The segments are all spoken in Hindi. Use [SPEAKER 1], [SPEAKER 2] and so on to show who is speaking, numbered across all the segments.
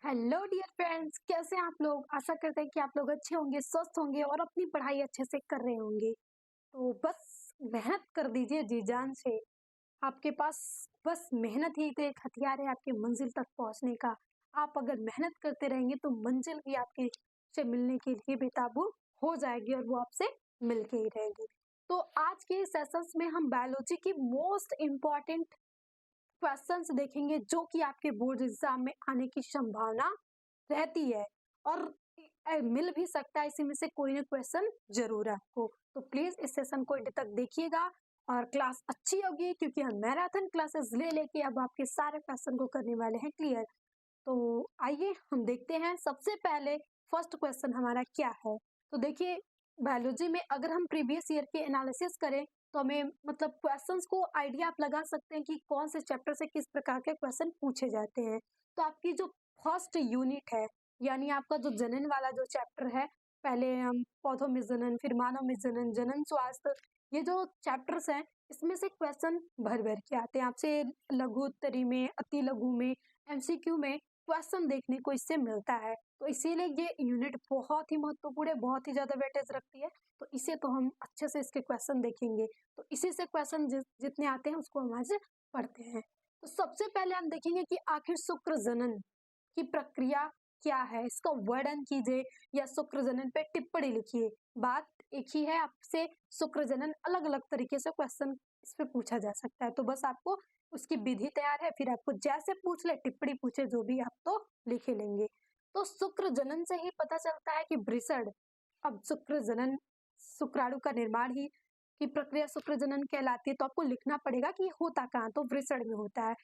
[SPEAKER 1] हेलो डियर फ्रेंड्स, कैसे हैं आप लोग। आशा करते हैं कि आप लोग अच्छे होंगे, स्वस्थ होंगे और अपनी पढ़ाई अच्छे से कर रहे होंगे। तो बस मेहनत कर दीजिए जी जान से। आपके पास बस मेहनत ही तो एक हथियार है आपकी मंजिल तक पहुंचने का। आप अगर मेहनत करते रहेंगे तो मंजिल भी आपके से मिलने के लिए बेकाबू हो जाएगी और वो आपसे मिल के ही रहेगी। तो आज के सेशंस में हम बायोलॉजी की मोस्ट इम्पॉर्टेंट क्वेश्चंस देखेंगे जो कि आपके बोर्ड एग्जाम में आने की संभावना रहती है और मिल भी सकता है। इसी में से कोई ना क्वेश्चन जरूर है आपको। तो प्लीज इस सेशन को एंड तक देखिएगा और क्लास अच्छी होगी क्योंकि हम मैराथन क्लासेस ले लेके अब आपके सारे क्वेश्चन को करने वाले हैं क्लियर। तो आइए हम देखते हैं। सबसे पहले फर्स्ट क्वेश्चन हमारा क्या है। तो देखिए, बायोलॉजी में अगर हम प्रीवियस ईयर के एनालिसिस करें तो हमें मतलब क्वेश्चंस को आइडिया आप लगा सकते हैं कि कौन से चैप्टर से किस प्रकार के क्वेश्चन पूछे जाते हैं। तो आपकी जो फर्स्ट यूनिट है, यानी आपका जो जनन वाला जो चैप्टर है, पहले हम पौधों में जनन, फिर मानव में जनन, जनन स्वास्थ्य, ये जो चैप्टर्स हैं इसमें से क्वेश्चन भर भर के आते हैं आपसे। लघु उत्तरी में, अति लघु में, एमसीक्यू में क्वेश्चन देखने को इससे मिलता है। तो इसीलिए ये यूनिट बहुत ही महत्वपूर्ण है, बहुत ही ज्यादा वेटेज रखती है। तो इसे तो हम अच्छे से इसके क्वेश्चन देखेंगे। तो इसी से क्वेश्चन जितने आते हैं उसको हम आज पढ़ते हैं। तो सबसे पहले हम देखेंगे कि आखिर शुक्र जनन की प्रक्रिया क्या है, इसका वर्णन कीजिए या शुक्र जनन पे टिप्पणी लिखिए। बात एक ही है, आपसे शुक्र जनन अलग अलग तरीके से क्वेश्चन इस पे पूछा जा सकता है। तो बस आपको उसकी विधि तैयार है, फिर आपको जैसे पूछ ले टिप्पणी पूछे जो भी आप तो लिखे लेंगे। तो शुक्र जनन से ही पता चलता है कि वृषण, अब शुक्र जनन शुक्राणु का निर्माण ही की प्रक्रिया शुक्र जनन कहलाती है। तो आपको लिखना पड़ेगा कि होता कहाँ, तो वृषण में होता है।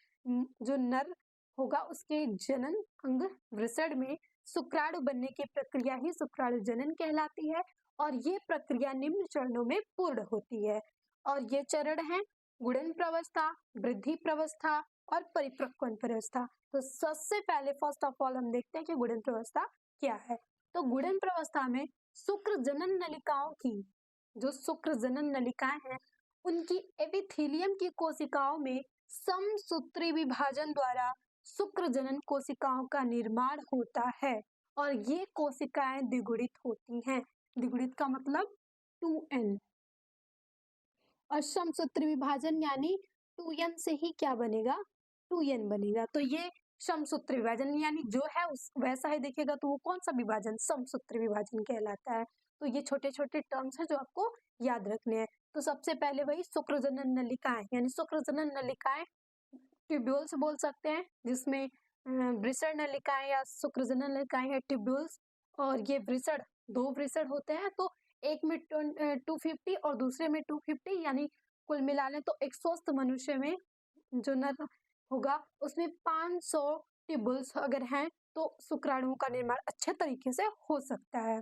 [SPEAKER 1] जो नर होगा उसके जनन अंग वृषण में, शुक्राणु बनने की प्रक्रिया ही शुक्राणु जनन कहलाती है। और ये प्रक्रिया निम्न चरणों में पूर्ण होती है। और ये चरण है गुणन प्रवस्था, वृद्धि प्रवस्था और परिपक्वन प्रवस्था। तो सबसे पहले फर्स्ट ऑफ ऑल हम देखते हैं कि गुणन प्रवस्था क्या है। तो गुणन प्रवस्था में शुक्र जनन नलिकाओं की, जो शुक्र जनन नलिकाएं हैं उनकी एपिथेलियम की कोशिकाओं में समसूत्री विभाजन द्वारा शुक्र जनन कोशिकाओं का निर्माण होता है। और ये कोशिकाएं द्विगुणित होती हैं। द्विगुणित का मतलब 2n। और समसूत्री विभाजन यानी 2n से ही क्या बनेगा, 2n बनेगा। तो ये समसूत्री विभाजन यानी जो है उस वैसा ही दिखेगा, तो वो कौन सा विभाजन, समसूत्री विभाजन कहलाता है। तो ये छोटे छोटे टर्म्स हैं जो आपको याद रखने हैं। तो सबसे पहले वही शुक्रजनन नलिकाएं, यानी शुक्रजनन नलिकाएं ट्यूब्यूल्स बोल सकते हैं, जिसमें वृषण नलिकाएं या शुक्रजनन नलिकाएं है ट्यूब्यूल्स। और ये वृषण, दो वृषण होते हैं, तो एक में 250 और दूसरे में 250, यानी कुल मिला लें तो एक स्वस्थ मनुष्य में जो नर होगा उसमें 500 ट्यूबुल्स अगर हैं तो शुक्राणुओं का निर्माण अच्छे तरीके से हो सकता है।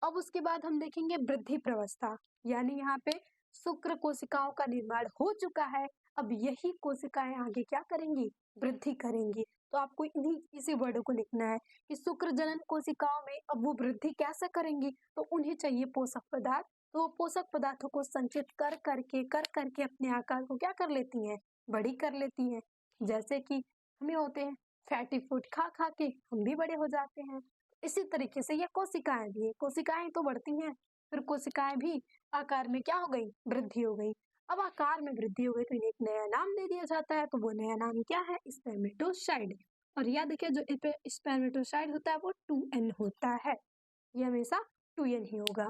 [SPEAKER 1] अब उसके बाद हम देखेंगे वृद्धि प्रवस्था, यानी यहाँ पे शुक्र कोशिकाओं का निर्माण हो चुका है। अब यही कोशिकाएं आगे क्या करेंगी, वृद्धि करेंगी। तो आपको इन्हीं इसी वर्ड को लिखना है कि शुक्र जनन कोशिकाओं में अब वो वृद्धि कैसे करेंगी, तो उन्हें चाहिए पोषक पदार्थ। तो पोषक पदार्थों को संचित कर करके अपने आकार को क्या कर लेती हैं, बड़ी कर लेती हैं। जैसे कि हमें होते हैं फैटी फूड खा खा के हम भी बड़े हो जाते हैं। इसी तरीके से ये कोशिकाएं भी है, कोशिकाएं तो बढ़ती हैं, फिर कोशिकाएं भी आकार में क्या हो गई, वृद्धि हो गई। अब आकार में वृद्धि हो गई तो इन्हें एक नया नाम दे दिया जाता है। तो वो नया नाम क्या है, स्पर्मेटोसाइड। और याद रखिए जो स्पर्मेटोसाइड होता है वो 2n होता है, ये हमेशा 2n ही होगा।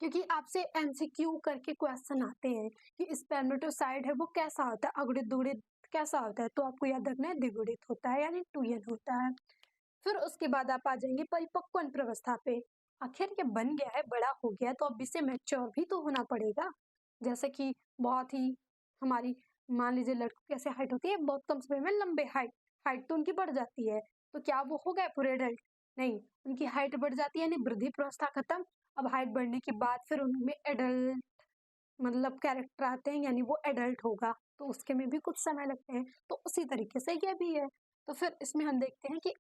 [SPEAKER 1] क्योंकि आपसे एमसीक्यू करके क्वेश्चन आते हैं कि स्पर्मेटोसाइड है वो कैसा होता है, अगुणित द्विगुणित कैसा होता है, तो आपको याद रखना है द्विगुणित होता है यानी 2n होता है। फिर उसके बाद आप आ जाएंगे परिपक्वन प्रवस्था पे। आखिर ये बन गया है, बड़ा हो गया, तो अब इसे मैच्योर भी तो होना पड़ेगा। जैसे कि बहुत ही हमारी, मान लीजिए लड़कों की कैसे हाइट होती है, बहुत कम समय में लंबे हाइट हाइट तो उनकी बढ़ जाती है। तो क्या वो हो गए पूरे एडल्ट, नहीं, उनकी हाइट बढ़ जाती है यानी वृद्धि प्रवस्था खत्म। अब हाइट बढ़ने के बाद फिर उनमें एडल्ट मतलब कैरेक्टर आते हैं, यानी वो एडल्ट होगा, तो उसके में भी कुछ समय लगते हैं। तो उसी तरीके से ये भी है। तो फिर इसमें हम देखते हैं कि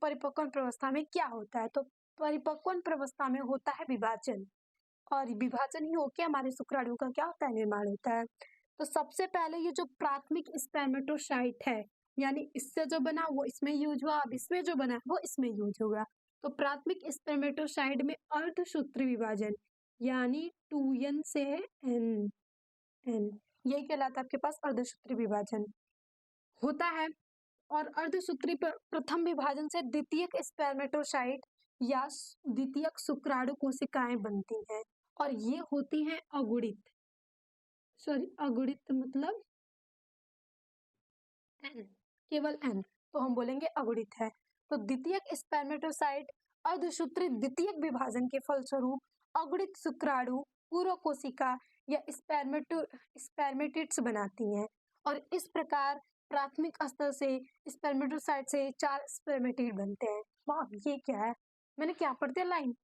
[SPEAKER 1] परिपक्वन प्रवस्था में क्या होता है। तो परिपक्वन प्रवस्था में होता है विभाजन, और विभाजन ही होके हमारे शुक्राणु का क्या होता है, निर्माण होता है। तो सबसे पहले ये जो प्राथमिक स्पर्मेटोसाइट है यानी इससे जो बना वो इसमें यूज हुआ, अब इसमें जो बना वो इसमें यूज होगा। तो प्राथमिक स्पर्मेटोसाइट में अर्धसूत्री विभाजन यानी 2n से n n यही कहलाता है आपके पास अर्धसूत्री विभाजन होता है। और अर्धसूत्री प्रथम विभाजन से द्वितीयक स्पर्मेटोसाइट या द्वितीयक शुक्राणु कोशिकाएं बनती हैं और ये होती हैं अगुणित, सॉरी अगुणित मतलब n, केवल n, तो हम बोलेंगे अगुणित है। तो द्वितीयक स्पर्मेटोसाइट अर्धसूत्री द्वितीयक विभाजन के फलस्वरूप अगुणित शुक्राणु पूर्व कोशिका या स्पर्मेटिड्स बनाती हैं और इस प्रकार प्राथमिक स्तर से स्पर्मेटोसाइट से 4 स्पर्मेटिड बनते हैं। वाह, ये क्या है, मैंने क्या पढ़ दिया लाइन,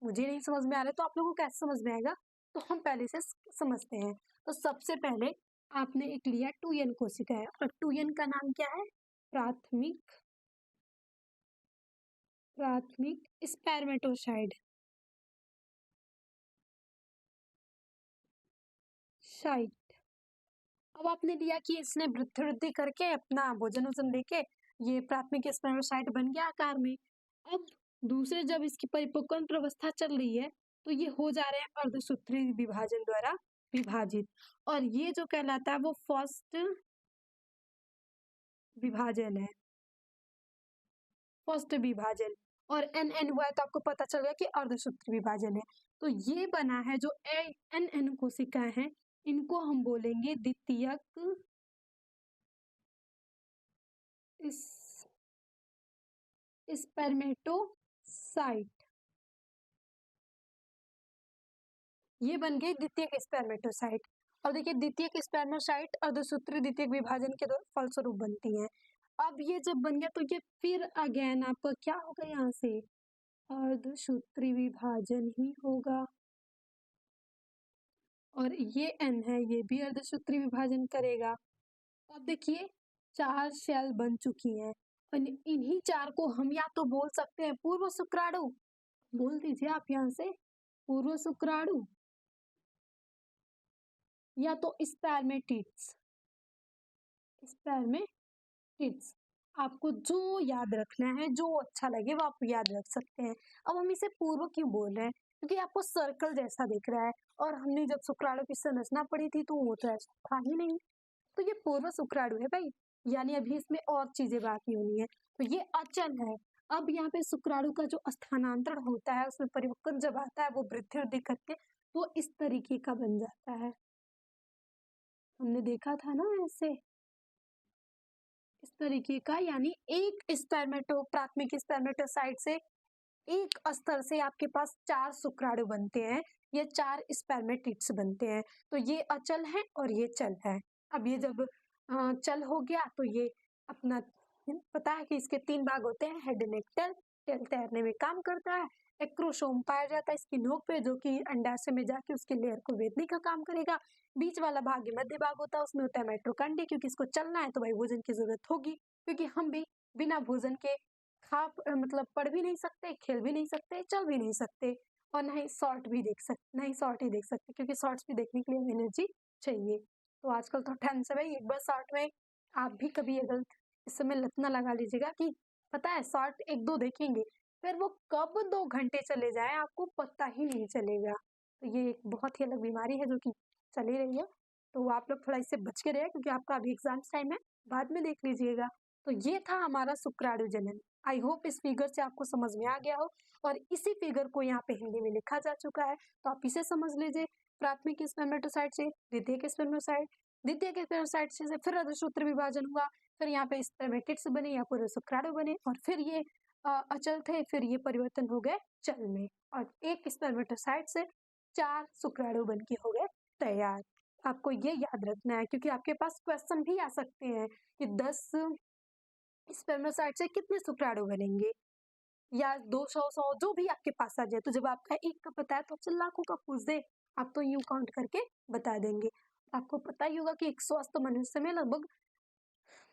[SPEAKER 1] मुझे नहीं समझ में आ रहा, तो आप लोगों को कैसे समझ में आएगा, तो हम पहले से समझते हैं। तो सबसे पहले आपने एक लिया 2n कोशिका है और 2n का नाम क्या है, प्राथमिक स्पर्मेटोसाइट साइट। अब आपने लिया कि इसने वृद्धि करके अपना भोजन वोजन लेके ये प्राथमिक स्पर्मेटोसाइट बन गया आकार में। अब दूसरे जब इसकी परिपक्वता अवस्था चल रही है तो ये हो जा रहे हैं अर्धसूत्री विभाजन द्वारा विभाजित और ये जो कहलाता है वो फर्स्ट विभाजन है, फर्स्ट विभाजन। और एन हुआ है तो आपको पता चल गया कि अर्धसूत्री विभाजन है। तो ये बना है जो एन कोशिकाएं हैं इनको हम बोलेंगे द्वितीयक स्पर्मेटोसाइट। ये बन गई द्वितीयक स्पर्मेटोसाइट। और देखिए द्वितीयक स्पर्मेटोसाइट अर्धसूत्री द्वितीयक विभाजन के फलस्वरूप बनती हैं। अब ये जब बन गया तो ये फिर अगेन आपका क्या होगा, यहाँ से अर्धसूत्री विभाजन ही होगा और ये एन है ये भी अर्धसूत्री विभाजन करेगा। अब देखिए 4 सेल बन चुकी हैं और इन्हीं 4 को हम या तो बोल सकते हैं पूर्व शुक्राणु, बोल दीजिए आप यहाँ से पूर्व शुक्राणु, या तो स्पर्मेटिड्स। आपको जो याद रखना है, जो अच्छा लगे वो आप याद रख सकते हैं। अब हम इसे पूर्व क्यों बोल रहे हैं, क्योंकि आपको सर्कल जैसा दिख रहा है और हमने जब शुक्राणु की संरचना पढ़ी थी तो वो तो ऐसा था ही नहीं, तो ये पूर्व शुक्राणु है भाई, यानी अभी इसमें और चीजें बाकी होनी है। तो ये अचल है। अब यहाँ पे शुक्राणु का जो स्थानांतरण होता है उसमें परिवर्तन जब आता है वो वृद्धि करके तो इस तरीके का बन जाता है, हमने देखा था ना ऐसे इस तरीके का। यानी एक प्राथमिक स्पर्मेटोसाइट से एक स्तर से आपके पास 4 शुक्राणु बनते हैं, ये 4 स्पर्मेटिड्स बनते हैं। तो ये अचल है और ये चल है। अब ये जब चल हो गया तो ये अपना पता है कि इसके 3 भाग होते हैं, हेड नेक टेल। टेल तैरने में काम करता है, एक्रोसोम पाया जाता है इसकी नोक पे जो कि अंडाशय में जाके उसके लेयर को भेदने का काम करेगा। बीच वाला भाग मध्य भाग होता है, उसमें होता है माइटोकॉन्ड्रिया, क्योंकि इसको चलना है तो भाई भोजन की जरूरत होगी, क्योंकि हम भी बिना भोजन के मतलब पढ़ भी नहीं सकते, खेल भी नहीं सकते, चल भी नहीं सकते और ना ही शॉर्ट भी देख सकते, नहीं शॉर्ट ही देख सकते, क्योंकि शॉर्ट्स भी देखने के लिए एनर्जी चाहिए। तो आजकल तो ठंड से भाई एक बार शॉर्ट में आप भी कभी अगर इस समय लत ना लगा लीजिएगा कि पता है शॉर्ट 1-2 देखेंगे फिर वो कब 2 घंटे चले जाए आपको पता ही नहीं चलेगा। तो ये एक बहुत ही अलग बीमारी है जो कि चली रही है, तो आप लोग थोड़ा इससे बच के रहे क्योंकि आपका अभी एग्जाम्स टाइम है, बाद में देख लीजिएगा। तो ये था हमारा शुक्राणु जनन। आई होप इस फिगर से आपको समझ में आ गया हो और इसी फिगर को यहाँ पे हिंदी में लिखा जा चुका है, तो आप इसे समझ लीजिए। प्राथमिक स्पर्मेटोसाइट से द्वितीयक स्पर्मेटोसाइट, द्वितीयक स्पर्मेटोसाइट से फिर अर्धसूत्र विभाजन हुआ, फिर यहाँ पे स्पर्मेटिड्स बने या पूरे शुक्राणु बने और फिर ये अचल थे, फिर ये परिवर्तन हो गए चल में और एक स्पर्मेटोसाइट से 4 शुक्राणु बन के हो गए तैयार। आपको ये याद रखना है क्योंकि आपके पास क्वेश्चन भी आ सकते हैं कि 10 स्पर्मेटोसाइट से कितने शुक्राणु बनेंगे या 200 जो भी आपके पास आ जाए। तो जब आपका एक का पता है तो आपसे लाखों का पूछ दे, आप तो यूं काउंट करके बता देंगे। आपको पता ही होगा कि एक स्वस्थ मनुष्य में लगभग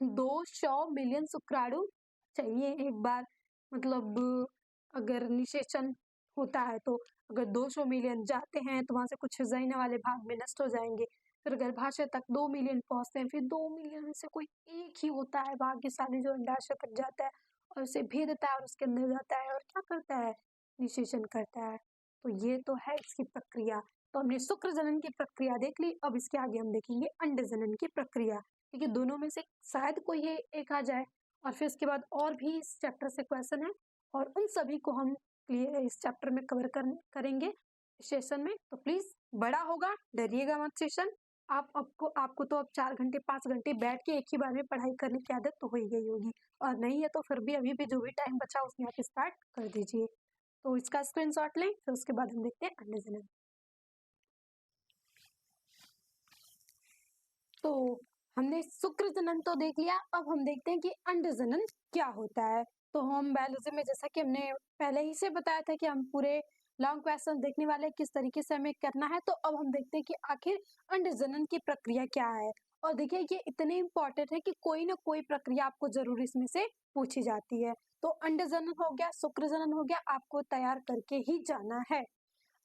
[SPEAKER 1] 200 मिलियन शुक्राणु चाहिए एक बार, मतलब अगर निषेचन होता है तो अगर 200 मिलियन जाते हैं तो वहां से कुछ जाने वाले भाग में नष्ट हो जाएंगे, फिर गर्भाशय तक 2 मिलियन पहुँचते हैं, फिर 2 मिलियन में से कोई एक ही होता है भाग्यशाली जो अंडाशय तक जाता है और उसे भेदता है और उसके अंदर जाता है और क्या करता है, निषेचन करता है। तो ये तो है इसकी प्रक्रिया। तो हमने शुक्र जनन की प्रक्रिया देख ली, अब इसके आगे हम देखेंगे अंड जनन की प्रक्रिया, क्योंकि दोनों में से शायद कोई एक आ जाए। और फिर इसके बाद और भी इस चैप्टर से क्वेश्चन है और उन सभी को हम इस चैप्टर में कवर करेंगे सेशन में। तो प्लीज बड़ा होगा, डरिएगा मत सेशन। आपको तो अब 4 घंटे 5 घंटे बैठ के एक ही बार में पढ़ाई करने की आदत तो हो ही गई होगी, और नहीं है तो फिर भी अभी भी जो भी टाइम बचा उसमें आप स्टार्ट कर दीजिए। तो इसका स्क्रीनशॉट लें, फिर उसके बाद हम देखते हैं अंड जनन। तो हमने शुक्र जनन तो देख लिया, अब हम देखते हैं कि अंड जनन क्या होता है। तो हम बायोलॉजी में जैसा कि हमने पहले ही से बताया था कि हम पूरे लॉन्ग क्वेश्चन देखने वाले किस तरीके से हमें करना है। तो अब हम देखते हैं कि आखिर अंड जनन की प्रक्रिया क्या है। और देखिए ये इतने इंपॉर्टेंट है कि कोई ना कोई प्रक्रिया आपको जरूर इसमें से पूछी जाती है। तो अंड जनन हो गया, शुक्र जनन हो गया, आपको तैयार करके ही जाना है।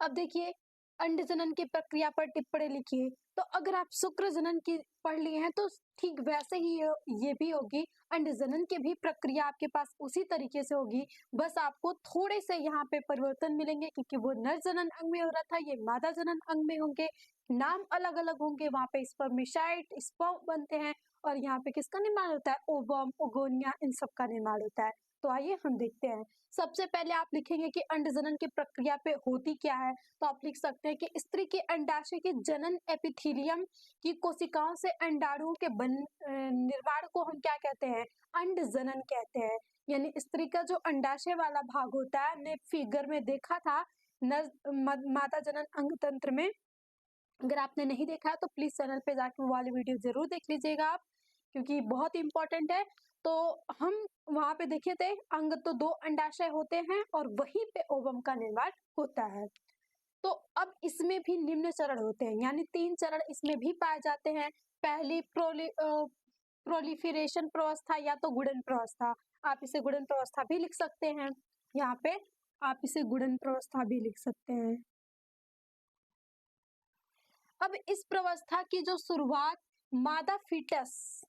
[SPEAKER 1] अब देखिए अंड जनन की प्रक्रिया पर टिप्पणी लिखिए। तो अगर आप शुक्र जनन की पढ़ लिए हैं तो ठीक वैसे ही ये भी होगी, अंड जनन की भी प्रक्रिया आपके पास उसी तरीके से होगी, बस आपको थोड़े से यहाँ पे परिवर्तन मिलेंगे, क्योंकि वो नर जनन अंग में हो रहा था, ये मादा जनन अंग में होंगे, नाम अलग अलग होंगे, वहां पे स्पर्मिसाइट स्पर्म बनते हैं और यहाँ पे किसका निर्माण होता है, ओवम ओगोनिया, इन सब का निर्माण होता है। तो आइए हम देखते हैं। सबसे पहले आप लिखेंगे कि अंड जनन की प्रक्रिया पे होती क्या है। तो आप लिख सकते हैं कि स्त्री के अंडाशय के जनन एपिथीलियम की कोशिकाओं से अंडाणुओं के निर्माण को हम क्या कहते हैं, अंड जनन कहते हैं। यानी स्त्री का जो अंडाशय वाला भाग होता है, हमने फिगर में देखा था नर मादा जनन अंग तंत्र में। अगर आपने नहीं देखा है तो प्लीज चैनल पे जाकर वो वाली वीडियो जरूर देख लीजिएगा आप, क्योंकि बहुत इंपॉर्टेंट है। तो हम वहां पे देखे थे अंग तो 2 अंडाशय होते हैं और वहीं पे ओवम का निर्माण होता है। तो अब इसमें भी निम्न चरण होते हैं, यानी 3 चरण इसमें भी पाए जाते हैं। पहली प्रोलिफरेशन प्रावस्था या तो गुणन प्रावस्था, आप इसे गुणन प्रावस्था भी लिख सकते हैं। यहाँ पे आप इसे गुणन प्रावस्था भी लिख सकते हैं। अब इस प्रावस्था की जो शुरुआत मादा फीटस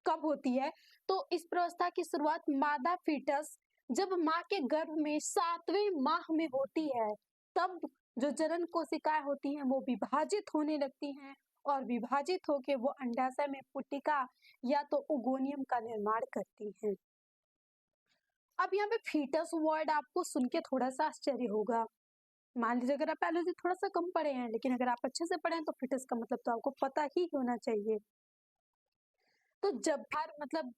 [SPEAKER 1] कब होती है, तो इस प्रावस्था की शुरुआत मादा फीटस जब माँ के गर्भ में 7वें माह में होती है, तब जो जनन कोशिकाएं होती हैं वो विभाजित होने लगती हैं और विभाजित होकर वो अंडाशय में पुट्टिका या तो ओगोनियम का निर्माण करती हैं। अब यहाँ पे फीटस वर्ड आपको सुन के थोड़ा सा आश्चर्य होगा। मान लीजिए अगर आप बायोलॉजी थोड़ा सा कम पढ़े हैं, लेकिन अगर आप अच्छे से पढ़े हैं तो फिटस का मतलब तो आपको पता ही होना चाहिए। तो जब बार मतलब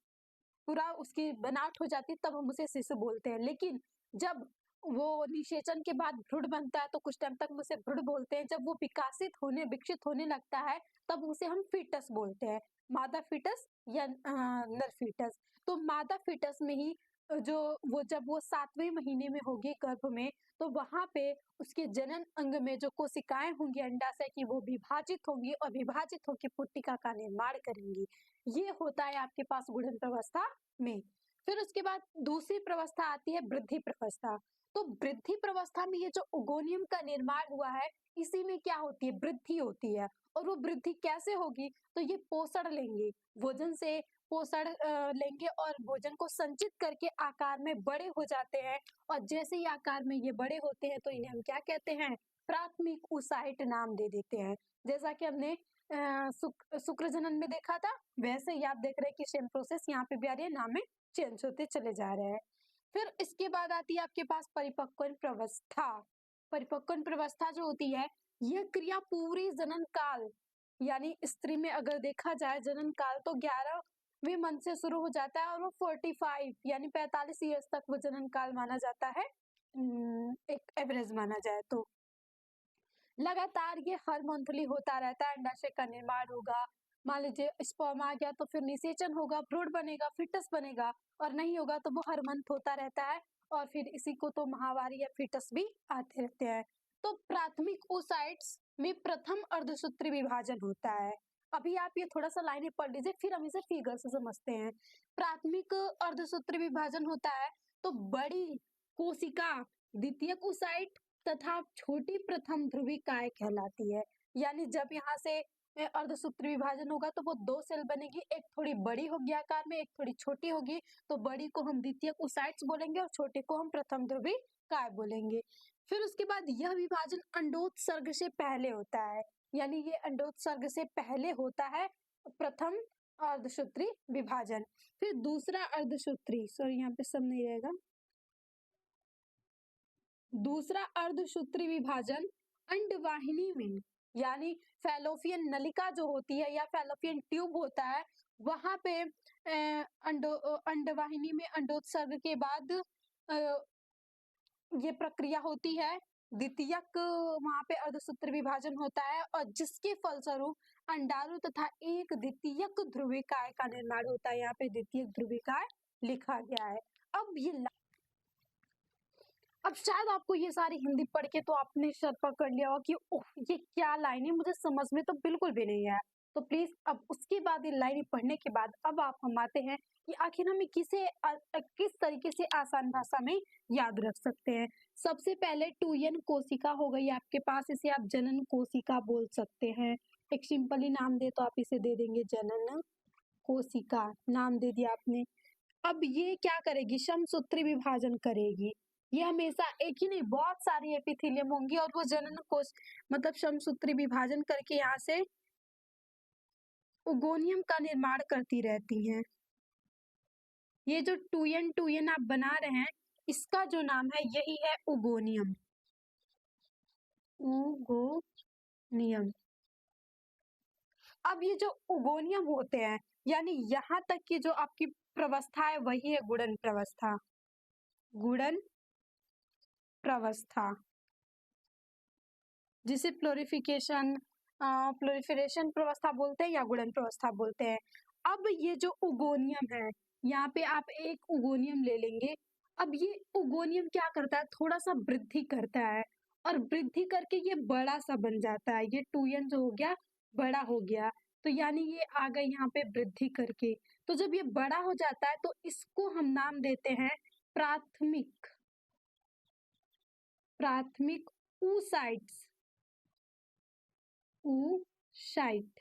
[SPEAKER 1] पूरा उसकी बनावट हो जाती है तब हम उसे शिशु बोलते हैं, लेकिन जब वो निषेचन के बाद भ्रूण बनता है तो कुछ टाइम तक हम उसे भ्रूण बोलते हैं। जब वो विकसित होने लगता है तब उसे हम फीटस बोलते हैं, मादा फीटस या नर फीटस। तो मादा फीटस में ही जो जब वो 7वें महीने में होगी गर्भ में, तो वहां पे उसके जनन अंग में जो कोशिकाएं होंगी अंडाशय की वो विभाजित होंगी और विभाजित होकर पुट्टिका का निर्माण करेंगी। ये होता है आपके पास गुणन प्रावस्था में। फिर उसके बाद दूसरी प्रावस्था आती है वृद्धि प्रावस्था। तो वृद्धि प्रावस्था में ये जो ओगोनियम का निर्माण हुआ है, इसी में क्या होती है, वृद्धि होती है। और वो वृद्धि कैसे होगी, तो ये पोषण लेंगे, भोजन से पोषण लेंगे और भोजन को संचित करके आकार में बड़े हो जाते हैं। और जैसे ही आकार में ये बड़े होते हैं तो इन्हें हम क्या कहते हैं, प्राथमिक ओसाइट नाम दे देते हैं। जैसा कि हमने शुक्र जनन में देखा था, वैसे ही आप देख रहे हैं कि सेम प्रोसेस यहाँ पे भी आ रही है, नाम में चेंज होते चले जा रहे हैं। फिर इसके बाद आती है आपके पास परिपक्वन प्रावस्था। परिपक्वन प्रावस्था जो होती है, यह क्रिया पूरी जनन काल, यानी स्त्री में अगर देखा जाए जनन काल तो 11वें मंथ से शुरू हो जाता है और वो 45 यानी 45 ईयर्स तक वो जनन काल माना जाता है, एक एवरेज माना जाए तो। लगातार ये हर मंथली होता रहता है, अंडाशय का निर्माण होगा, मान लीजिए स्पर्म आ गया तो फिर निषेचन होगा, भ्रूण बनेगा, फिटस बनेगा, और नहीं होगा तो वो हर मंथ होता रहता है। और फिर इसी को तो माहवारी या फिटस भी आते रहते हैं। तो प्राथमिक ओसाइट्स में प्रथम अर्धसूत्री विभाजन होता है। अभी आप ये थोड़ा सा लाइनें पढ़ लीजिए, फिर हम इसे फिगर से समझते हैं। प्राथमिक अर्धसूत्री विभाजन होता है तो बड़ी कोशिका द्वितीयक ओसाइट तथा छोटी प्रथम ध्रुविकाएं कहलाती है। यानी जब यहाँ से अर्धसूत्री विभाजन होगा तो वो 2 सेल बनेगी, एक थोड़ी बड़ी होगी आकार में, एक थोड़ी छोटी होगी, तो बड़ी को हम द्वितीयक ओसाइट्स बोलेंगे और छोटे को हम प्रथम ध्रुवी काय बोलेंगे। फिर उसके बाद यह विभाजन अंडोत्सर्ग से पहले होता है, यानी ये अंडोत्सर्ग से पहले होता है प्रथम अर्धसूत्री विभाजन। फिर दूसरा अर्धसूत्री, सॉरी यहाँ पे सब नहीं रहेगा, दूसरा अर्धसूत्री विभाजन अंडवाहिनी में, यानी फैलोपियन नलिका जो होती है या फैलोपियन ट्यूब होता है, वहां पे अंडवाहिनी में अंडोत्सर्ग के बाद ये प्रक्रिया होती है, द्वितीयक वहां पे अर्धसूत्र विभाजन होता है और जिसके फलस्वरूप अंडाणु तथा एक द्वितीयक ध्रुविकाय का निर्माण होता है। यहाँ पे द्वितीयक ध्रुविकाय लिखा गया है। अब शायद आपको ये सारी हिंदी पढ़ के तो आपने सर पकड़ लिया हो कि ओह ये क्या लाइन है, मुझे समझ में तो बिल्कुल भी नहीं आया। तो प्लीज अब उसके बाद ये लाइन पढ़ने के बाद अब आप हम आते हैं कि आखिर हम किस तरीके से आसान भाषा में याद रख सकते हैं। सबसे पहले 2n कोशिका हो गई आपके पास, इसे आप जनन कोशिका बोल सकते हैं। एक सिंपली नाम दे तो आप इसे दे देंगे जनन कोशिका, नाम दे दिया आपने। अब ये क्या करेगी, समसूत्री विभाजन करेगी। ये हमेशा एक ही नहीं बहुत सारी एपिथेलियम होंगी और वो जनन कोश मतलब समसूत्री विभाजन करके यहाँ से ओगोनियम का निर्माण करती रहती हैं। ये जो 2n आप बना रहे हैं इसका जो नाम है यही है ओगोनियम, ओगोनियम। अब ये जो ओगोनियम होते हैं यानी यहाँ तक की जो आपकी प्रवस्था है वही है गुणन प्रवस्था, गुणन प्रवस्था, जिसे प्लोरिफिकेशन प्रवस्था बोलते हैं या गुणन प्रवस्था बोलते हैं। अब ये जो ओगोनियम है, यहाँ पे आप एक ओगोनियम ले लेंगे। अब ये ओगोनियम क्या करता है, थोड़ा सा वृद्धि करता है और वृद्धि करके ये बड़ा सा बन जाता है। ये 2n जो हो गया बड़ा हो गया, तो यानी ये आ गए यहाँ पे वृद्धि करके। तो जब ये बड़ा हो जाता है तो इसको हम नाम देते हैं प्राथमिक oocytes, oocyte,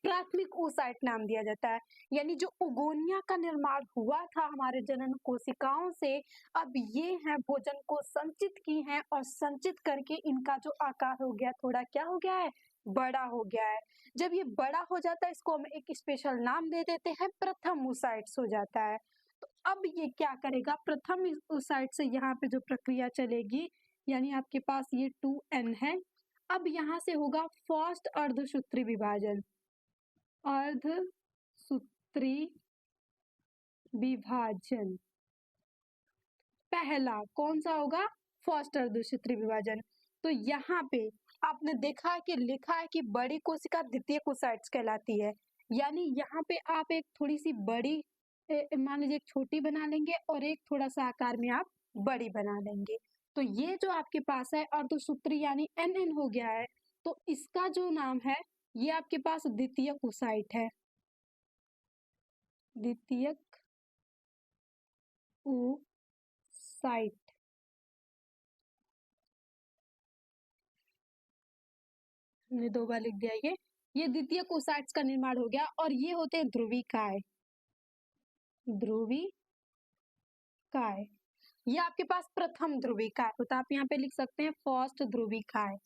[SPEAKER 1] प्राथमिक oocyte नाम दिया जाता है। यानी जो ओगोनिया का निर्माण हुआ था हमारे जनन कोशिकाओं से, अब ये हैं भोजन को संचित की हैं और संचित करके इनका जो आकार हो गया थोड़ा क्या हो गया है, बड़ा हो गया है। जब ये बड़ा हो जाता है इसको हम एक स्पेशल नाम दे देते हैं, प्रथम oocytes हो जाता है। तो अब ये क्या करेगा, प्रथम oocyte से यहाँ पे जो प्रक्रिया चलेगी, यानी आपके पास ये 2n है। अब यहाँ से होगा फर्स्ट अर्धसूत्री विभाजन, अर्धसूत्री विभाजन पहला कौन सा होगा, फर्स्ट अर्धसूत्री विभाजन। तो यहाँ पे आपने देखा कि लिखा है कि बड़ी कोशिका द्वितीयक oocytes कहलाती है, यानी यहाँ पे आप एक थोड़ी सी बड़ी मान लीजिए एक छोटी बना लेंगे और एक थोड़ा सा आकार में आप बड़ी बना लेंगे। तो ये जो आपके पास है अर्धसूत्री यानी nn हो गया है, तो इसका जो नाम है ये आपके पास द्वितीयक oocyte है, द्वितीयक oocyte। हमने 2 बार लिख दिया। ये द्वितीयक oocytes का निर्माण हो गया और ये होते हैं ध्रुविकाय, ध्रुविकाय। ये आपके पास प्रथम ध्रुविकाय होता है, आप यहाँ पे लिख सकते हैं फर्स्ट ध्रुविकाय।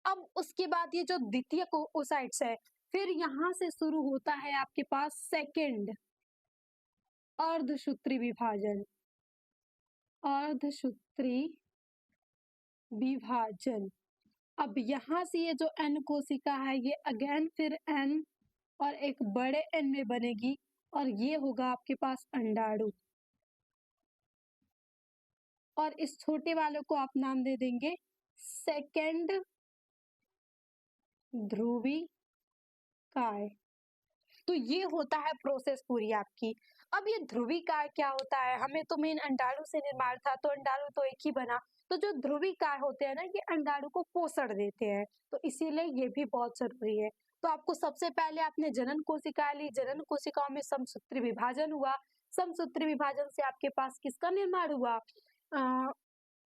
[SPEAKER 1] अब उसके बाद ये जो द्वितीयक oocytes है, फिर यहाँ से शुरू होता है आपके पास सेकेंड अर्धसूत्री विभाजन, अर्धसूत्री विभाजन। अब यहाँ से ये जो n कोशिका है ये अगेन फिर n और एक बड़े n में बनेगी और ये होगा आपके पास अंडाणु, और इस छोटे वाले को आप नाम दे देंगे सेकेंड ध्रुविकाय। तो ये होता है प्रोसेस पूरी आपकी। अब ये ध्रुविकाय क्या होता है, हमें तो मेन अंडाणु से निर्माण था तो अंडाणु तो एक ही बना, तो जो ध्रुविकाय होते हैं ना ये अंडाणु को पोषण देते हैं, तो इसीलिए ये भी बहुत जरूरी है। तो आपको सबसे पहले आपने जनन कोशिका ली, जनन कोशिकाओं में समसूत्री विभाजन हुआ, समसूत्री विभाजन से आपके पास किसका निर्माण हुआ,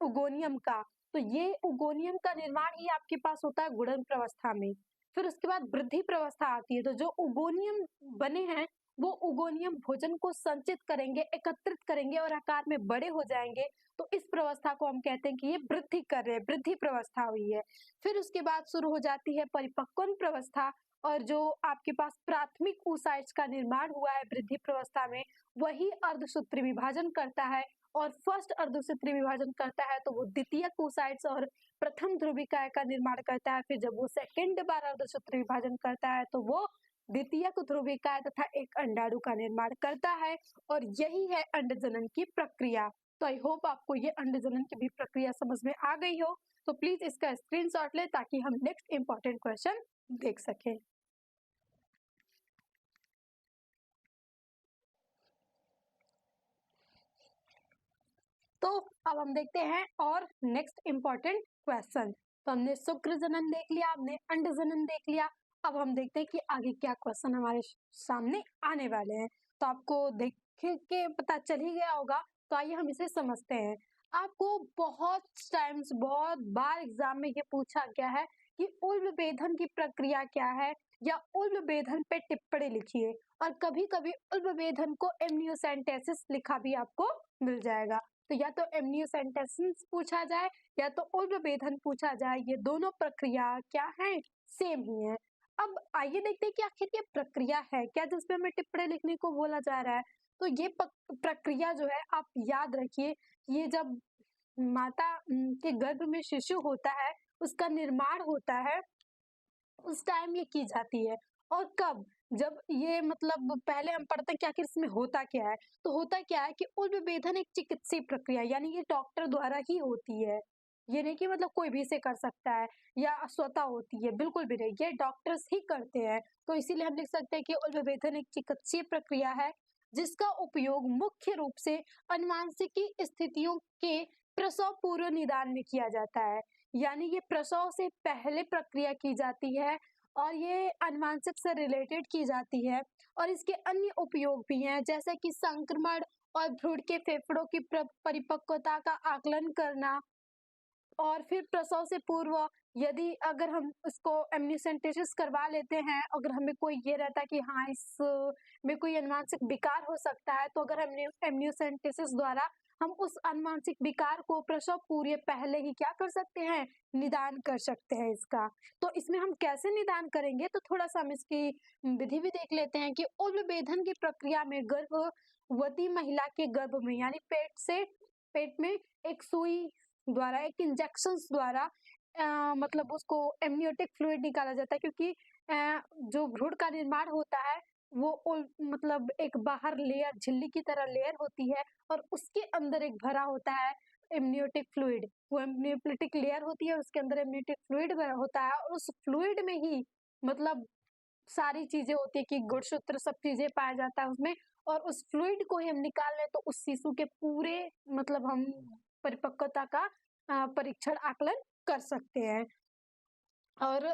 [SPEAKER 1] ओगोनियम का। तो ये ओगोनियम का निर्माण ही आपके पास होता है गुणन प्रवस्था में। फिर उसके बाद वृद्धि प्रवस्था आती है, तो जो ओगोनियम बने हैं वो ओगोनियम भोजन को संचित करेंगे, एकत्रित करेंगे और आकार में बड़े हो जाएंगे। तो इस प्रवस्था को हम कहते हैं कि ये वृद्धि कर रहे हैं, वृद्धि प्रवस्था हुई है। फिर उसके बाद शुरू हो जाती है परिपक्वन प्रवस्था, और जो आपके पास प्राथमिक oocytes का निर्माण हुआ है वृद्धि प्रवस्था में, वही अर्धसूत्री विभाजन करता है। और फर्स्ट अर्धसूत्री विभाजन करता है तो वो द्वितीयक oocytes और प्रथम ध्रुविकाय का निर्माण करता है। फिर जब वो सेकंड बार अर्धसूत्री विभाजन करता है तो वो द्वितीयक ध्रुविकाय तथा एक अंडाणु का निर्माण करता है, और यही है अंडजनन की प्रक्रिया। तो आई होप आपको ये अंडजनन की भी प्रक्रिया समझ में आ गई हो। तो प्लीज इसका स्क्रीनशॉट लें ताकि हम नेक्स्ट इंपॉर्टेंट क्वेश्चन देख सकें। तो अब हम देखते हैं और नेक्स्ट इंपॉर्टेंट क्वेश्चन। तो हमने शुक्र जनन देख लिया, हमने अंड जनन देख लिया। अब हम देखते हैं कि आगे क्या क्वेश्चन हमारे सामने आने वाले हैं। तो आपको देख के पता चल ही गया होगा, तो आइए हम इसे समझते हैं। आपको बहुत टाइम्स, बहुत बार एग्जाम में ये पूछा गया है कि उल्ब भेदन की प्रक्रिया क्या है, या उल्ब भेदन पे टिप्पणी लिखिए। और कभी कभी उल्ब भेदन को एमनियोसेंटेसिस लिखा भी आपको मिल जाएगा। तो या तो एमनियोसेंटेसिस पूछा जाए या तो उल्ब भेदन पूछा जाए, ये दोनों प्रक्रिया क्या है, सेम ही है। अब आइए देखते हैं कि आखिर ये प्रक्रिया है क्या जिसमें हमें टिप्पणी लिखने को बोला जा रहा है। तो ये प्रक्रिया जो है, आप याद रखिए, ये जब माता के गर्भ में शिशु होता है, उसका निर्माण होता है, उस टाइम ये की जाती है। और कब, जब ये मतलब पहले हम पढ़ते हैं कि आखिर इसमें होता क्या है। तो होता क्या है कि उल्ब भेदन एक चिकित्सीय प्रक्रिया, यानी ये डॉक्टर द्वारा ही होती है। ये नहीं कि मतलब कोई भी इसे कर सकता है या स्वतः होती है, बिल्कुल भी नहीं, ये डॉक्टर्स ही करते हैं। तो इसीलिए हम लिख सकते हैं कि उल्ब भेदन एक चिकित्सीय प्रक्रिया है, जिसका उपयोग मुख्य रूप से अनुवांशिकी स्थितियों के प्रसव पूर्व निदान में किया जाता है। यानी ये प्रसव से पहले प्रक्रिया की जाती है, और ये अनुवांशिक से रिलेटेड की जाती है। और इसके अन्य उपयोग भी हैं, जैसे कि संक्रमण और भ्रूण के फेफड़ों की परिपक्वता का आकलन करना। और फिर प्रसव से पूर्व यदि अगर हम इसको एमनियोसेंटेसिस करवा लेते हैं, अगर हमें कोई ये रहता है कि हाँ इस में कोई अनुवांशिक विकार हो सकता है, तो अगर हमने एमनियोसेंटेसिस द्वारा हम उस अनुवांशिक विकार को प्रसव पूर्व पहले ही क्या कर सकते हैं, निदान कर सकते हैं इसका। तो इसमें हम कैसे निदान करेंगे, तो थोड़ा सा हम इसकी विधि भी देख लेते हैं कि उल्ब भेदन की प्रक्रिया में गर्भवती महिला के गर्भ में, यानी पेट में एक सुई द्वारा, एक इंजेक्शन द्वारा मतलब उसको एमनियोटिक फ्लूइड निकाला जाता है, क्योंकि जो भ्रूण का निर्माण होता है वो मतलब एक बाहर लेयर, झिल्ली की तरह लेयर होती है, और उसके अंदर एक भरा होता है एमनियोटिक फ्लूइड। वो एमनियोटिक लेयर होती है, उसके अंदर एमनियोटिक फ्लूइड भरा होता है, और उस फ्लूइड में ही मतलब सारी चीजें होती है कि गुणसूत्र सब चीजें पाया जाता है उसमें। और उस फ्लूइड को ही हम निकाल लें तो उस शिशु के पूरे मतलब हम परिपक्वता का परीक्षण आकलन कर सकते हैं। और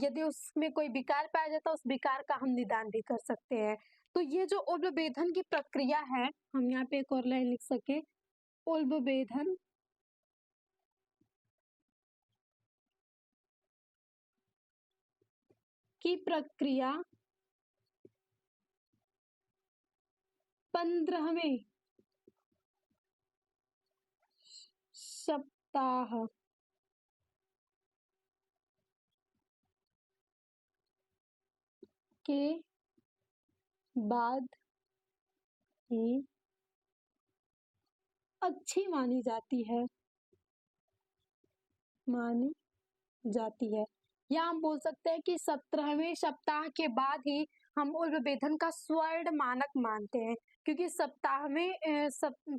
[SPEAKER 1] यदि उसमें कोई विकार पाया जाता है, उस विकार का हम निदान भी कर सकते हैं। तो ये जो उल्ब भेदन की प्रक्रिया है, हम यहाँ पे एक और लाइन लिख सके, उल्ब भेदन की प्रक्रिया 15वें सप्ताह के बाद ही अच्छी मानी जाती है, मानी जाती है। या हम बोल सकते हैं कि 17वें सप्ताह के बाद ही हम उल्ब भेदन का स्वर्ण मानक मानते हैं, क्योंकि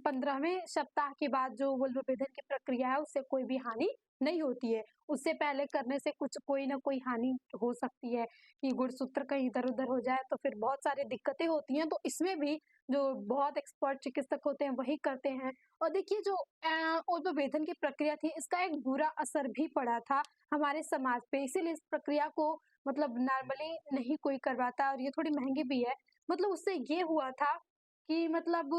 [SPEAKER 1] 15वें सप्ताह के बाद जो उल्ब भेदन की प्रक्रिया है उससे कोई भी हानि नहीं होती है। उससे पहले करने से कुछ कोई ना कोई हानि हो सकती है कि गुणसूत्र कहीं इधर उधर हो जाए, तो फिर बहुत सारी दिक्कतें होती हैं। तो इसमें भी जो बहुत एक्सपर्ट चिकित्सक होते हैं वही करते हैं। और देखिए जो उल्ब भेदन की प्रक्रिया थी, इसका एक बुरा असर भी पड़ा था हमारे समाज पे, इसीलिए इस प्रक्रिया को मतलब नॉर्मली नहीं कोई करवाता, और ये थोड़ी महंगी भी है। मतलब उससे ये हुआ था कि मतलब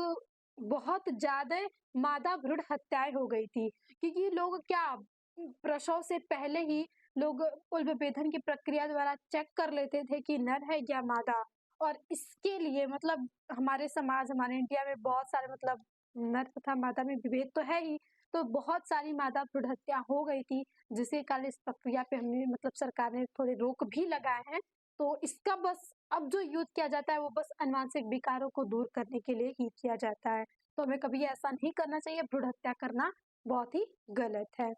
[SPEAKER 1] बहुत ज्यादा मादा भ्रूण हत्याएं हो गई थी, क्योंकि लोग क्या प्रसव से पहले ही लोग उल विभेदन की प्रक्रिया द्वारा चेक कर लेते थे कि नर है या मादा। और इसके लिए मतलब हमारे समाज, हमारे इंडिया में बहुत सारे मतलब नर तथा मादा में विभेद तो है ही, तो बहुत सारी मादा भ्रूण हत्या हो गई थी, जिसके कारण इस प्रक्रिया पे हमने मतलब सरकार ने थोड़े रोक भी लगाए हैं। तो इसका बस अब जो यूज़ किया जाता है वो बस आनुवांशिक विकारों को दूर करने के लिए ही किया जाता है। तो हमें कभी ऐसा नहीं करना चाहिए, भ्रूण हत्या करना बहुत ही गलत है।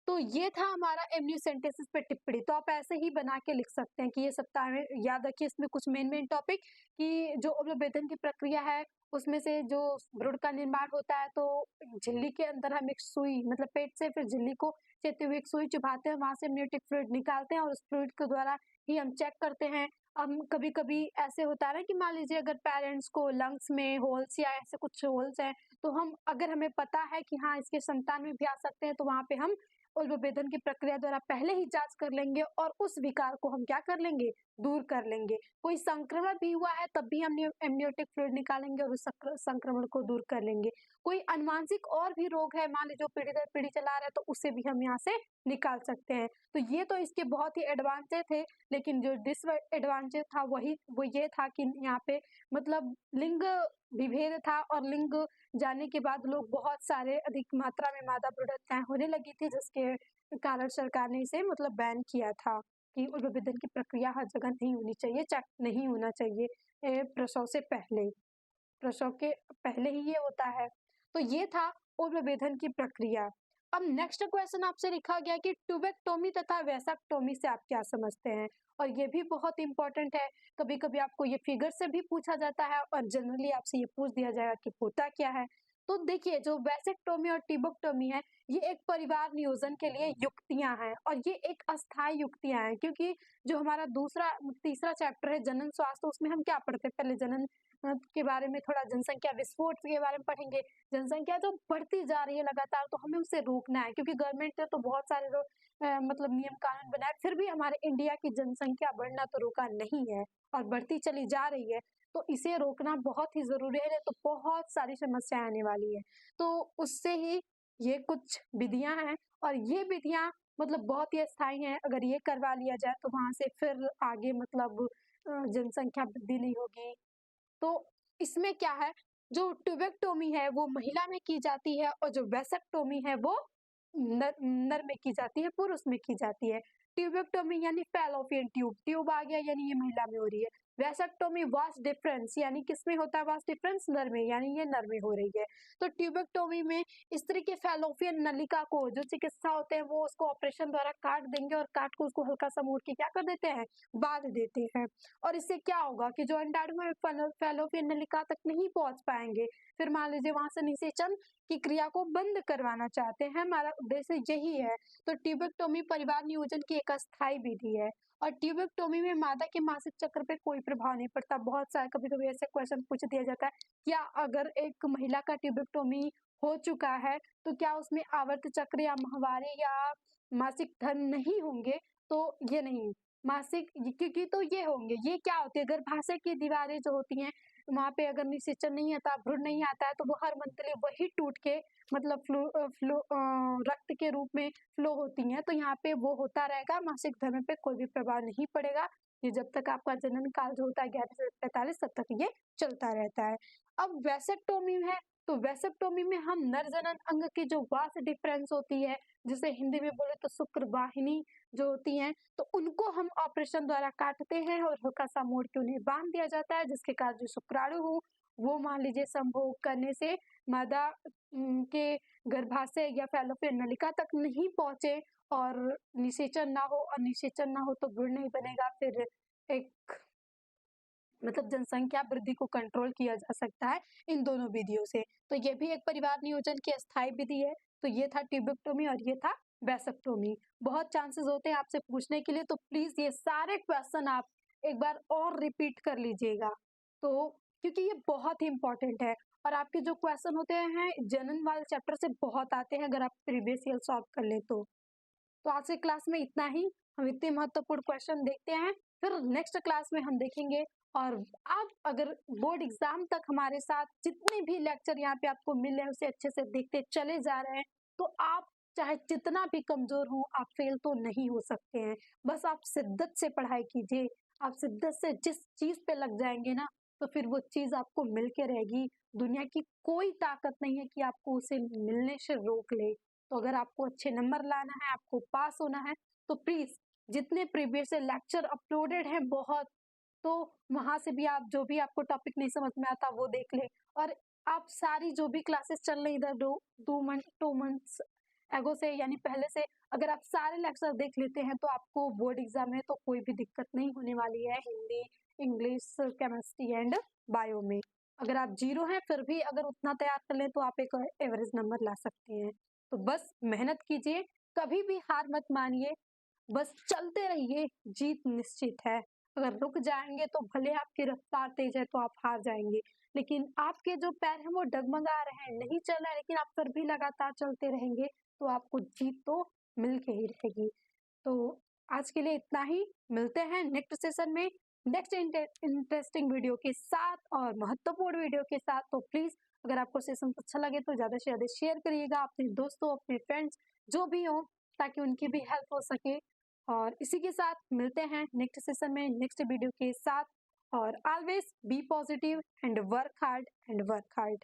[SPEAKER 1] तो ये था हमारा एमनियोसेंटेसिस पे टिप्पणी। तो आप ऐसे ही बना के लिख सकते हैं कि ये सप्ताह में याद रखिए इसमें कुछ मेन टॉपिक कि जो अवलोवेदन की प्रक्रिया है, उसमें से जो भ्रूण का निर्माण होता है, तो झिल्ली के अंदर हम एक सुई मतलब पेट से फिर झिल्ली को चेते हुए एक सुई चुभाते हैं, वहाँ से एमनियोटिक फ्लूइड निकालते हैं और उस फ्लूइड के द्वारा ही हम चेक करते हैं। हम कभी-कभी ऐसे होता है ना कि मान लीजिए अगर पेरेंट्स को लंग्स में होल्स या ऐसे कुछ होल्स हैं, तो हम अगर हमें पता है कि हाँ, इसके संतान में भी आ सकते हैं, तो वहाँ पे हम उल विभेदन की प्रक्रिया द्वारा पहले ही जांच कर लेंगे और उस विकार को हम क्या कर लेंगे, दूर कर लेंगे। कोई संक्रमण भी हुआ है तब भी हम एमनियोटिक फ्लूइड निकालेंगे और उस संक्रमण को दूर कर लेंगे। कोई अनुवांशिक और भी रोग है, मान लीजिए पीढ़ी दर पीढ़ी चला रहा है, तो उसे भी हम यहाँ से निकाल सकते हैं। तो ये तो इसके बहुत ही एडवांटेज थे, लेकिन जो डिसएडवांटेज था वो ये था कि यहाँ पे मतलब लिंग विभेद था और लिंग जाने के बाद लोग बहुत सारे अधिक मात्रा में मादा भ्रूण हत्याएं होने लगी थी, जिसके कारण सरकार ने इसे मतलब बैन किया था कि उल विभेदन की प्रक्रिया हर जगह नहीं होनी चाहिए, चेक नहीं होना चाहिए प्रसव से पहले। प्रसव के पहले ही ये होता है। तो ये था उल विभेदन की प्रक्रिया। अब नेक्स्ट क्वेश्चन आपसे लिखा गया कि ट्यूबेक्टोमी तथा वैसेक्टोमी से आप क्या समझते हैं? और ये भी बहुत इंपॉर्टेंट है। कभी-कभी आपको ये फिगर से भी पूछा जाता है और जनरली आपसे ये पूछ दिया जाएगा कि होता क्या है? तो देखिए जो वैसेक्टोमी और ट्यूबेक्टोमी है, ये एक परिवार नियोजन के लिए युक्तियाँ हैं और ये एक अस्थायी युक्तियाँ हैं, क्योंकि जो हमारा तीसरा चैप्टर है जनन स्वास्थ्य, उसमें हम क्या पढ़ते हैं? पहले जनन के बारे में थोड़ा जनसंख्या विस्फोट के बारे में पढ़ेंगे। जनसंख्या जो बढ़ती जा रही है लगातार, तो हमें उसे रोकना है, क्योंकि गवर्नमेंट ने तो बहुत सारे मतलब नियम कानून बनाए, फिर भी हमारे इंडिया की जनसंख्या बढ़ना तो रुका नहीं है और बढ़ती चली जा रही है। तो इसे रोकना बहुत ही ज़रूरी है, नहीं तो बहुत सारी समस्याएँ आने वाली है। तो उससे ही ये कुछ विधियाँ हैं और ये विधियाँ मतलब बहुत ही अस्थायी हैं। अगर ये करवा लिया जाए तो वहाँ से फिर आगे मतलब जनसंख्या वृद्धि नहीं होगी। तो इसमें क्या है, जो ट्यूबेक्टोमी है वो महिला में की जाती है और जो वैसेक्टोमी है वो नर में की जाती है, पुरुष में की जाती है। ट्यूबेक्टोमी यानी फैलोपियन ट्यूब, ट्यूब आ गया यानी ये महिला में हो रही है। वैसेक्टोमी वास डिफरेंस यानी किसमें होता है वास डिफरेंस? नर में, यानी ये नर में हो रही है। तो ट्यूबेक्टोमी में इस तरह के फैलोपियन नलिका को जो चिकित्सा होते हैं वो उसको ऑपरेशन द्वारा काट देंगे और काट को उसको हल्का सा मोड़ के क्या कर देते हैं, बांध देते हैं। और इससे क्या होगा कि जो अंडाणु है फैलोपियन नलिका तक नहीं पहुंच पाएंगे। फिर मान लीजिए वहां से निषेचन की क्रिया को बंद करवाना चाहते हैं, हमारा उद्देश्य यही है। तो ट्यूबेक्टोमी परिवार नियोजन की एक अस्थायी विधि है और ट्यूबेक्टोमी में मादा के मासिक चक्र पे कोई प्रभाव नहीं पड़ता। बहुत सारे कभी-कभी ऐसे क्वेश्चन पूछ दिया जाता है, क्या अगर एक महिला का ट्यूबेक्टोमी हो चुका है तो क्या उसमें आवर्त चक्र या माहवारी या मासिक धर्म नहीं होंगे? तो ये नहीं, क्योंकि तो ये होंगे, ये क्या होती है, गर्भाशय की दीवारें जो होती हैं, वहाँ पे अगर निषेचन नहीं आता, भ्रूण नहीं आता है, तो वो हर मंथली वही टूट के मतलब रक्त के रूप में फ्लो होती हैं, तो यहाँ पे वो होता रहेगा, मासिक धर्म पे कोई भी प्रभाव नहीं पड़ेगा। ये जब तक आपका जनन काल जो होता है 11 से 45 तब तक ये चलता रहता है। अब वैसेक्टोमी है, तो वैसेक्टोमी में हम नर जनन अंग की जो वास डिफरेंस होती है, जिसे हिंदी में बोले तो शुक्र वाहिनी जो होती हैं, तो उनको हम ऑपरेशन द्वारा काटते हैं और हल्का सा मोड़ के उन्हें बांध दिया जाता है, जिसके कारण जो शुक्राणु हो वो मान लीजिए संभोग करने से मादा के गर्भाशय या फैलोपियन नलिका तक नहीं पहुंचे और निषेचन ना हो, और निषेचन ना हो तो भ्रूण नहीं बनेगा। फिर एक मतलब जनसंख्या वृद्धि को कंट्रोल किया जा सकता है इन दोनों विधियों से। तो ये भी एक परिवार नियोजन की अस्थायी विधि है। तो ये था ट्यूबेक्टोमी और ये था वैसेक्टोमी। बहुत चांसेस होते हैं आपसे पूछने के लिए, तो प्लीज ये सारे क्वेश्चन आप एक बार और रिपीट कर लीजिएगा, तो क्योंकि ये बहुत ही इंपॉर्टेंट है। और आपके जो क्वेश्चन होते हैं जनन वाले चैप्टर से बहुत आते हैं, अगर आप प्रीवियस ईयर सॉल्व कर ले तो आज के क्लास में इतना ही। हम इतने महत्वपूर्ण क्वेश्चन देखते हैं, फिर नेक्स्ट क्लास में हम देखेंगे। और आप अगर बोर्ड एग्जाम तक हमारे साथ जितने भी लेक्चर यहाँ पे आपको मिल रहे हैं उसे अच्छे से देखते चले जा रहे हैं, तो आप चाहे जितना भी कमज़ोर हो, आप फ़ेल तो नहीं हो सकते हैं। बस आप शिद्दत से पढ़ाई कीजिए, आप शिद्दत से जिस चीज़ पे लग जाएँगे ना, तो फिर वो चीज़ आपको मिल के रहेगी। दुनिया की कोई ताकत नहीं है कि आपको उसे मिलने से रोक ले। तो अगर आपको अच्छे नंबर लाना है, आपको पास होना है, तो प्लीज़ जितने प्रीवियस से लेक्चर अपलोडेड हैं बहुत, तो वहाँ से भी आप जो भी आपको टॉपिक नहीं समझ में आता वो देख लें। और आप सारी जो भी क्लासेस चल रही इधर 2 मंथ्स एगो से यानी पहले से अगर आप सारे लेक्चर देख लेते हैं तो आपको बोर्ड एग्जाम में तो कोई भी दिक्कत नहीं होने वाली है Hindi, English, chemistry and bio में। अगर आप जीरो हैं फिर भी अगर उतना तैयार कर लें तो आप एक एवरेज नंबर ला सकते हैं। तो बस मेहनत कीजिए, कभी भी हार मत मानिए, बस चलते रहिए, जीत निश्चित है। अगर रुक जाएँगे तो भले आपकी रफ्तार तेज़ है तो आप हार जाएँगे, लेकिन आपके जो पैर हैं वो डगमगा रहे हैं, नहीं चल रहा है लेकिन आप फिर भी लगातार चलते रहेंगे, तो आपको जीत तो मिल के ही रहेगी। तो आज के लिए इतना ही, मिलते हैं नेक्स्ट सेशन में, नेक्स्ट इंटरेस्टिंग वीडियो के साथ और महत्वपूर्ण वीडियो के साथ। तो प्लीज़ अगर आपको सेशन अच्छा लगे तो ज़्यादा से ज़्यादा शेयर करिएगा अपने दोस्तों, अपने फ्रेंड्स जो भी हों, ताकि उनकी भी हेल्प हो सके। और इसी के साथ मिलते हैं नेक्स्ट सेशन में नेक्स्ट वीडियो के साथ। और always be positive and work hard and work hard.